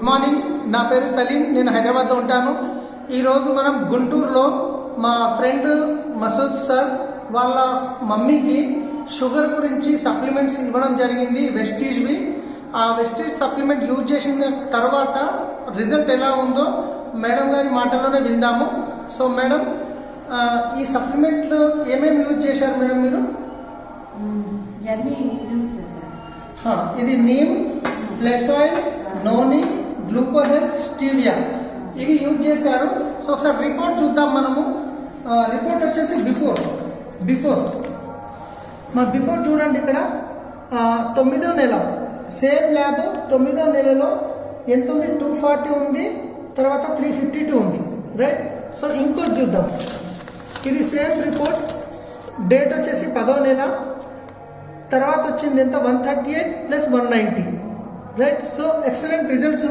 Morning, నా పేరు సలీం, నేను హైదరాబాద్లో ఉంటాను. ఈరోజు మనం గుంటూరులో మా ఫ్రెండ్ మసూద్ సార్ వాళ్ళ మమ్మీకి షుగర్ గురించి సప్లిమెంట్స్ ఇవ్వడం జరిగింది, వెస్టీజ్వి. ఆ వెస్టీజ్ సప్లిమెంట్ యూజ్ చేసిన తర్వాత రిజల్ట్ ఎలా ఉందో మేడం గారి మాటల్లోనే విందాము. సో మేడం, ఈ సప్లిమెంట్లు ఏమేమి యూజ్ చేశారు మేడం మీరు? ఇది నీమ్, ఫ్లెక్స్ ఆయిల్, నోని, గ్లూకోహెల్త్, స్టీవియా ఇవి యూజ్ చేశారు. సో ఒకసారి రిపోర్ట్ చూద్దాం మనము. రిపోర్ట్ వచ్చేసి బిఫోర్ మా బిఫోర్ చూడండి. ఇక్కడ 9వ నెల సేమ్ ల్యాబ్ 9వ నెలలో ఎంత ఉంది? 240 ఉంది, తర్వాత 352 ఉంది, రైట్. సో ఇంకోటి చూద్దాం. ఇది సేమ్ రిపోర్ట్, డేట్ వచ్చేసి 10వ నెల, తర్వాత వచ్చింది ఎంత? 138 + 190, రైట్. సో ఎక్సలెంట్ రిజల్ట్స్ ఉన్నాయి.